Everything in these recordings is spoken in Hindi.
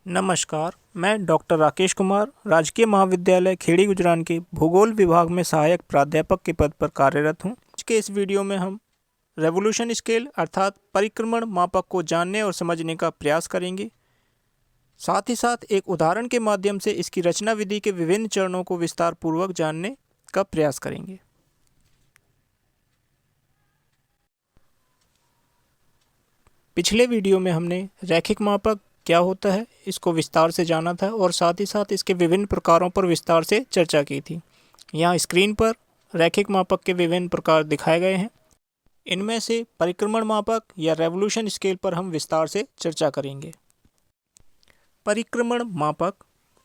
नमस्कार, मैं डॉक्टर राकेश कुमार राजकीय महाविद्यालय खेड़ी गुजरान के भूगोल विभाग में सहायक प्राध्यापक के पद पर कार्यरत हूं। आज के इस वीडियो में हम रेवोल्यूशन स्केल अर्थात परिक्रमण मापक को जानने और समझने का प्रयास करेंगे। साथ ही साथ एक उदाहरण के माध्यम से इसकी रचना विधि के विभिन्न चरणों को विस्तार पूर्वक जानने का प्रयास करेंगे। पिछले वीडियो में हमने रैखिक मापक क्या होता है इसको विस्तार से जाना था और साथ ही साथ इसके विभिन्न प्रकारों पर विस्तार से चर्चा की थी। यहाँ स्क्रीन पर रैखिक मापक के विभिन्न प्रकार दिखाए गए हैं। इनमें से परिक्रमण मापक या रेवोल्यूशन स्केल पर हम विस्तार से चर्चा करेंगे। परिक्रमण मापक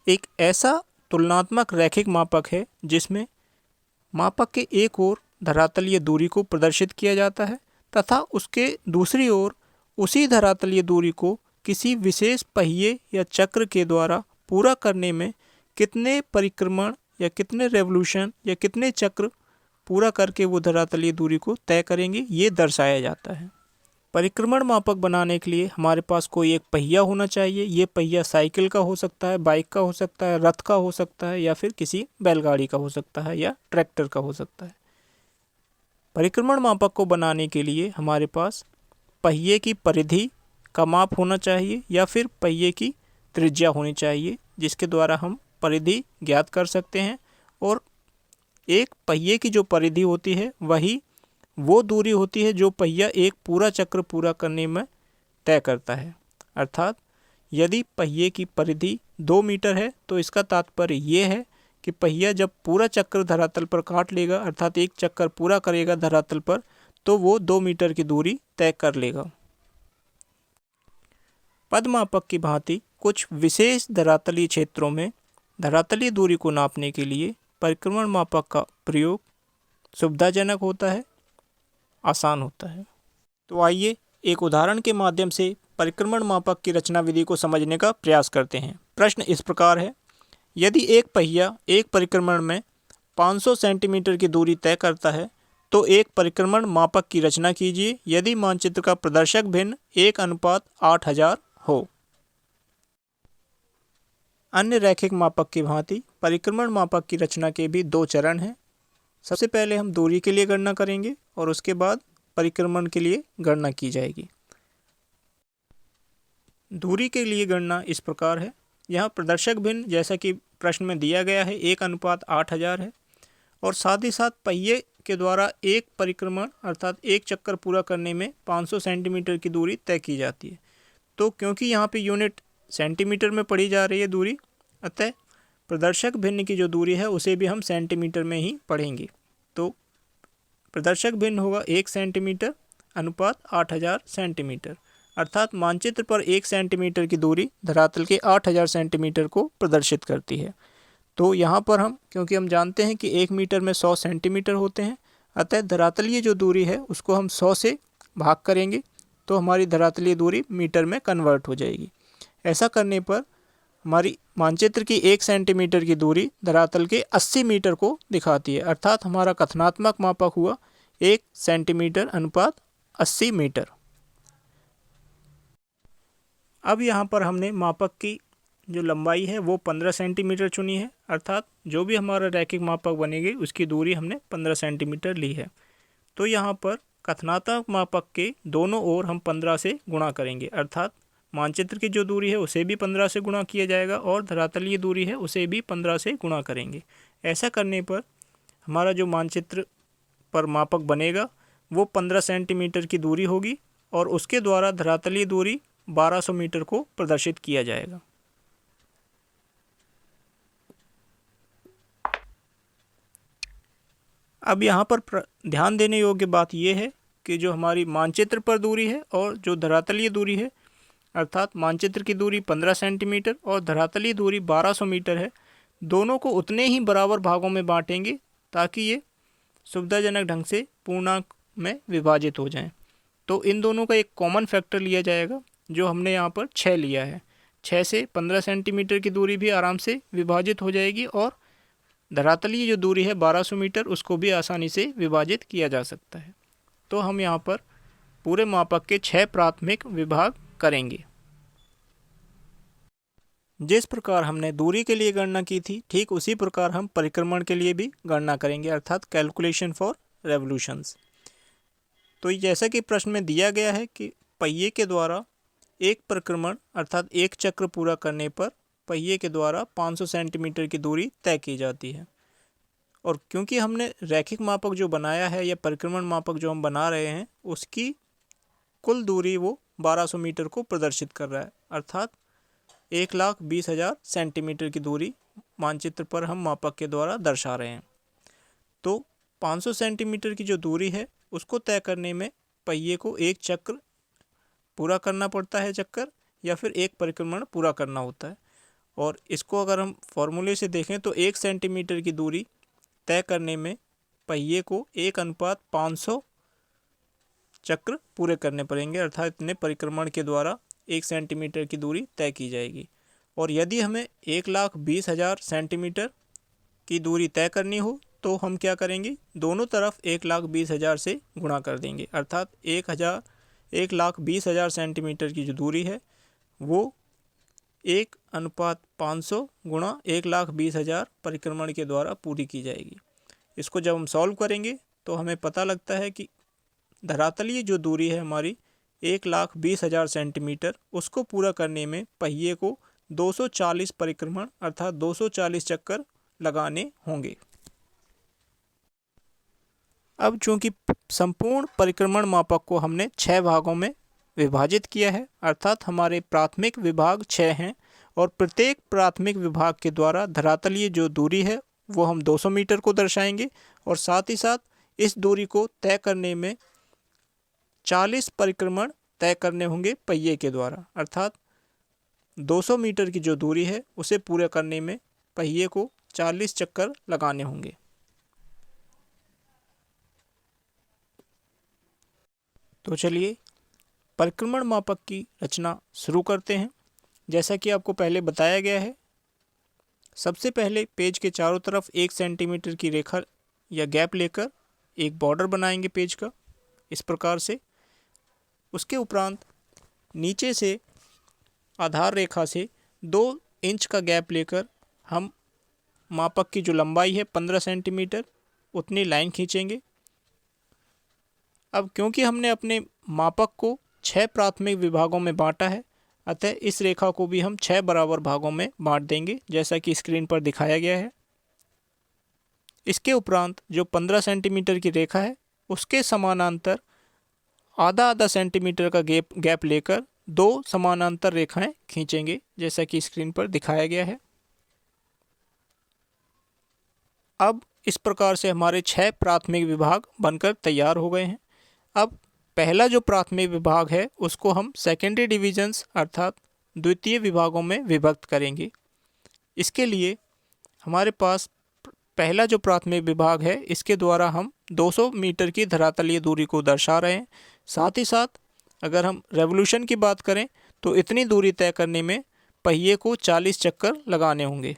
एक ऐसा तुलनात्मक रैखिक मापक है जिसमें मापक के एक ओर धरातलीय दूरी को प्रदर्शित किया जाता है तथा उसके दूसरी ओर उसी धरातलीय दूरी को किसी विशेष पहिए या चक्र के द्वारा पूरा करने में कितने परिक्रमण या कितने रेवोल्यूशन या कितने चक्र पूरा करके वो धरातलीय दूरी को तय करेंगे, ये दर्शाया जाता है। परिक्रमण मापक बनाने के लिए हमारे पास कोई एक पहिया होना चाहिए। ये पहिया साइकिल का हो सकता है, बाइक का हो सकता है, रथ का हो सकता है या फिर किसी बैलगाड़ी का हो सकता है या ट्रैक्टर का हो सकता है। परिक्रमण मापक को बनाने के लिए हमारे पास पहिए की परिधि का माप होना चाहिए या फिर पहिए की त्रिज्या होनी चाहिए जिसके द्वारा हम परिधि ज्ञात कर सकते हैं। और एक पहिए की जो परिधि होती है वही वो दूरी होती है जो पहिया एक पूरा चक्र पूरा करने में तय करता है। अर्थात यदि पहिए की परिधि 2 मीटर है तो इसका तात्पर्य ये है कि पहिया जब पूरा चक्र धरातल पर काट लेगा अर्थात एक चक्कर पूरा करेगा धरातल पर तो वो 2 मीटर की दूरी तय कर लेगा। पद मापक की भांति कुछ विशेष धरातलीय क्षेत्रों में धरातलीय दूरी को नापने के लिए परिक्रमण मापक का प्रयोग सुविधाजनक होता है, आसान होता है। तो आइए एक उदाहरण के माध्यम से परिक्रमण मापक की रचना विधि को समझने का प्रयास करते हैं। प्रश्न इस प्रकार है, यदि एक पहिया एक परिक्रमण में 500 सेंटीमीटर की दूरी तय करता है तो एक परिक्रमण मापक की रचना कीजिए यदि मानचित्र का प्रदर्शक भिन्न 1:8000 हो। अन्य रैखिक मापक की भांति परिक्रमण मापक की रचना के भी 2 चरण हैं। सबसे पहले हम दूरी के लिए गणना करेंगे और उसके बाद परिक्रमण के लिए गणना की जाएगी। दूरी के लिए गणना इस प्रकार है। यहाँ प्रदर्शक भिन्न जैसा कि प्रश्न में दिया गया है 1:8000 है और साथ ही साथ पहिए के द्वारा एक परिक्रमण अर्थात एक चक्कर पूरा करने में 500 सेंटीमीटर की दूरी तय की जाती है। तो क्योंकि यहाँ पे यूनिट सेंटीमीटर में पढ़ी जा रही है दूरी, अतः प्रदर्शक भिन्न की जो दूरी है उसे भी हम सेंटीमीटर में ही पढ़ेंगे। तो प्रदर्शक भिन्न होगा 1 सेंटीमीटर अनुपात 8000 सेंटीमीटर अर्थात मानचित्र पर 1 सेंटीमीटर की दूरी धरातल के 8000 सेंटीमीटर को प्रदर्शित करती है। तो यहाँ पर हम क्योंकि हम जानते हैं कि 1 मीटर में 100 सेंटीमीटर होते हैं, अतः धरातलीय जो दूरी है उसको हम 100 से भाग करेंगे तो हमारी धरातलीय दूरी मीटर में कन्वर्ट हो जाएगी। ऐसा करने पर हमारी मानचित्र की 1 सेंटीमीटर की दूरी धरातल के 80 मीटर को दिखाती है अर्थात हमारा कथनात्मक मापक हुआ 1 सेंटीमीटर अनुपात 80 मीटर। अब यहाँ पर हमने मापक की जो लंबाई है वो 15 सेंटीमीटर चुनी है अर्थात जो भी हमारा रैखिक मापक बनेगी उसकी दूरी हमने 15 सेंटीमीटर ली है। तो यहाँ पर कथनात्मक मापक के दोनों ओर हम 15 से गुणा करेंगे अर्थात मानचित्र की जो दूरी है उसे भी 15 से गुणा किया जाएगा और धरातलीय दूरी है उसे भी 15 से गुणा करेंगे। ऐसा करने पर हमारा जो मानचित्र पर मापक बनेगा वो 15 सेंटीमीटर की दूरी होगी और उसके द्वारा धरातलीय दूरी 1200 मीटर को प्रदर्शित किया जाएगा। अब यहाँ पर ध्यान देने योग्य बात यह है कि जो हमारी मानचित्र पर दूरी है और जो धरातलीय दूरी है अर्थात मानचित्र की दूरी 15 सेंटीमीटर और धरातलीय दूरी 1200 मीटर है, दोनों को उतने ही बराबर भागों में बांटेंगे ताकि ये सुविधाजनक ढंग से पूर्णांक में विभाजित हो जाएं। तो इन दोनों का एक कॉमन फैक्टर लिया जाएगा जो हमने यहाँ पर 6 लिया है। 6 से 15 सेंटीमीटर की दूरी भी आराम से विभाजित हो जाएगी और धरातलीय जो दूरी है 1200 मीटर उसको भी आसानी से विभाजित किया जा सकता है। तो हम यहाँ पर पूरे मापक के 6 प्राथमिक विभाग करेंगे। जिस प्रकार हमने दूरी के लिए गणना की थी, ठीक उसी प्रकार हम परिक्रमण के लिए भी गणना करेंगे, अर्थात कैलकुलेशन फॉर रेवोल्यूशंस। तो जैसा कि प्रश्न में दिया गया है कि पहिए के द्वारा एक परिक्रमण अर्थात एक चक्र पूरा करने पर पहिए के द्वारा 500 सेंटीमीटर की दूरी तय की जाती है। और क्योंकि हमने रैखिक मापक जो बनाया है या परिक्रमण मापक जो हम बना रहे हैं, उसकी कुल दूरी वो 1200 मीटर को प्रदर्शित कर रहा है, अर्थात 1,20,000 सेंटीमीटर की दूरी मानचित्र पर हम मापक के द्वारा दर्शा रहे हैं। तो 500 सेंटीमीटर की जो दूरी है उसको तय करने में पहिए को एक चक्र पूरा करना पड़ता है, चक्कर, या फिर एक परिक्रमण पूरा करना होता है। और इसको अगर हम फॉर्मूले से देखें तो 1 सेंटीमीटर की दूरी तय करने में पहिए को 1:500 चक्र पूरे करने पड़ेंगे, अर्थात इतने परिक्रमण के द्वारा 1 सेंटीमीटर की दूरी तय की जाएगी। और यदि हमें 1,20,000 सेंटीमीटर की दूरी तय करनी हो तो हम क्या करेंगे, दोनों तरफ 1,20,000 से गुणा कर देंगे, अर्थात 1,20,000 सेंटीमीटर की जो दूरी है वो 1:500 गुणा 1,20,000 परिक्रमण के द्वारा पूरी की जाएगी। इसको जब हम सॉल्व करेंगे तो हमें पता लगता है कि धरातलीय जो दूरी है हमारी 1,20,000 सेंटीमीटर, उसको पूरा करने में पहिए को 240 परिक्रमण अर्थात 240 चक्कर लगाने होंगे। अब चूंकि संपूर्ण परिक्रमण मापक को हमने 6 भागों में विभाजित किया है, अर्थात हमारे प्राथमिक विभाग 6 हैं और प्रत्येक प्राथमिक विभाग के द्वारा धरातलीय जो दूरी है वो हम 200 मीटर को दर्शाएंगे, और साथ ही साथ इस दूरी को तय करने में 40 परिक्रमण तय करने होंगे पहिए के द्वारा, अर्थात 200 मीटर की जो दूरी है उसे पूरा करने में पहिए को 40 चक्कर लगाने होंगे। तो चलिए परिक्रमण मापक की रचना शुरू करते हैं। जैसा कि आपको पहले बताया गया है, सबसे पहले पेज के चारों तरफ 1 सेंटीमीटर की रेखा या गैप लेकर एक बॉर्डर बनाएंगे पेज का, इस प्रकार से। उसके उपरांत नीचे से आधार रेखा से 2 इंच का गैप लेकर हम मापक की जो लंबाई है 15 सेंटीमीटर उतनी लाइन खींचेंगे। अब क्योंकि हमने अपने मापक को 6 प्राथमिक विभागों में बांटा है, अतः इस रेखा को भी हम 6 बराबर भागों में बांट देंगे, जैसा कि स्क्रीन पर दिखाया गया है। इसके उपरांत जो 15 सेंटीमीटर की रेखा है उसके समानांतर आधा आधा सेंटीमीटर का गैप लेकर 2 समानांतर रेखाएं खींचेंगे, जैसा कि स्क्रीन पर दिखाया गया है। अब इस प्रकार से हमारे 6 प्राथमिक विभाग बनकर तैयार हो गए हैं। अब पहला जो प्राथमिक विभाग है उसको हम सेकेंडरी डिविजन्स अर्थात द्वितीय विभागों में विभक्त करेंगे। इसके लिए हमारे पास पहला जो प्राथमिक विभाग है इसके द्वारा हम 200 मीटर की धरातलीय दूरी को दर्शा रहे हैं। साथ ही साथ अगर हम रेवोल्यूशन की बात करें तो इतनी दूरी तय करने में पहिए को 40 चक्कर लगाने होंगे।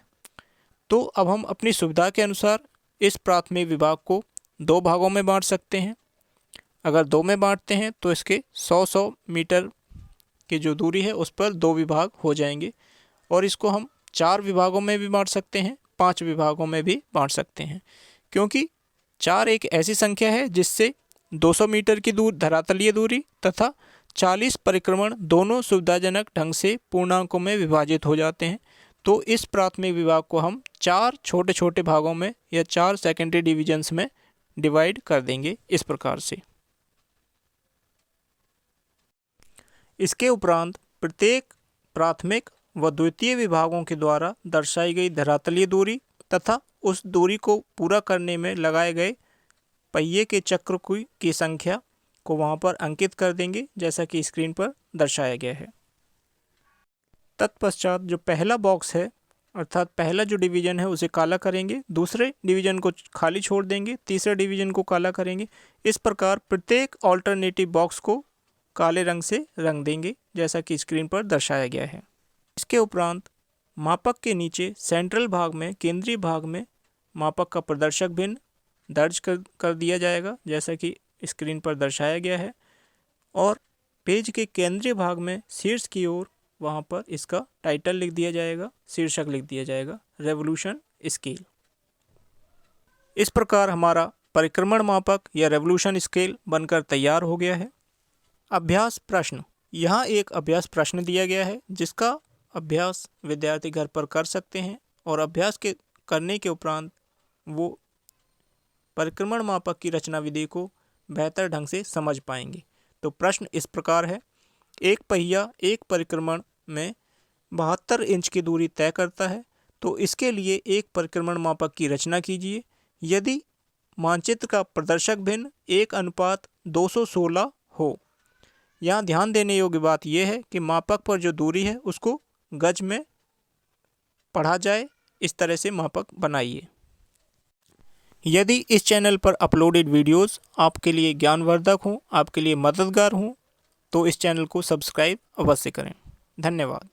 तो अब हम अपनी सुविधा के अनुसार इस प्राथमिक विभाग को 2 भागों में बांट सकते हैं। अगर 2 में बांटते हैं तो इसके 100 मीटर की जो दूरी है उस पर 2 विभाग हो जाएंगे, और इसको हम 4 विभागों में भी बांट सकते हैं, 5 विभागों में भी बांट सकते हैं, क्योंकि 4 एक ऐसी संख्या है जिससे 200 मीटर की धरातलीय दूरी तथा 40 परिक्रमण दोनों सुविधाजनक ढंग से पूर्णांकों में विभाजित हो जाते हैं। तो इस प्राथमिक विभाग को हम 4 छोटे छोटे भागों में या 4 सेकेंडरी डिविजन्स में डिवाइड कर देंगे इस प्रकार से। इसके उपरांत प्रत्येक प्राथमिक व द्वितीय विभागों के द्वारा दर्शाई गई धरातलीय दूरी तथा उस दूरी को पूरा करने में लगाए गए पहिए के चक्र की संख्या को वहाँ पर अंकित कर देंगे, जैसा कि स्क्रीन पर दर्शाया गया है। तत्पश्चात जो पहला बॉक्स है अर्थात पहला जो डिवीजन है उसे काला करेंगे, दूसरे डिवीजन को खाली छोड़ देंगे, तीसरे डिवीजन को काला करेंगे। इस प्रकार प्रत्येक ऑल्टरनेटिव बॉक्स को काले रंग से रंग देंगे, जैसा कि स्क्रीन पर दर्शाया गया है। इसके उपरांत मापक के नीचे सेंट्रल भाग में, केंद्रीय भाग में मापक का प्रदर्शक भिन्न दर्ज कर दिया जाएगा, जैसा कि स्क्रीन पर दर्शाया गया है। और पेज के केंद्रीय भाग में शीर्ष की ओर वहाँ पर इसका टाइटल लिख दिया जाएगा, शीर्षक लिख दिया जाएगा रेवोल्यूशन स्केल। इस प्रकार हमारा परिक्रमण मापक या रेवोल्यूशन स्केल बनकर तैयार हो गया है। अभ्यास प्रश्न। यहाँ एक अभ्यास प्रश्न दिया गया है जिसका अभ्यास विद्यार्थी घर पर कर सकते हैं और अभ्यास के करने के उपरांत वो परिक्रमण मापक की रचना विधि को बेहतर ढंग से समझ पाएंगे। तो प्रश्न इस प्रकार है, एक पहिया एक परिक्रमण में 72 इंच की दूरी तय करता है, तो इसके लिए एक परिक्रमण मापक की रचना कीजिए। यदि मानचित्र का प्रदर्शक भिन्न 1:216 हो। यहाँ ध्यान देने योग्य बात यह है कि मापक पर जो दूरी है उसको गज में पढ़ा जाए, इस तरह से मापक बनाइए। यदि इस चैनल पर अपलोडेड वीडियोस आपके लिए ज्ञानवर्धक हों, आपके लिए मददगार हों, तो इस चैनल को सब्सक्राइब अवश्य करें। धन्यवाद।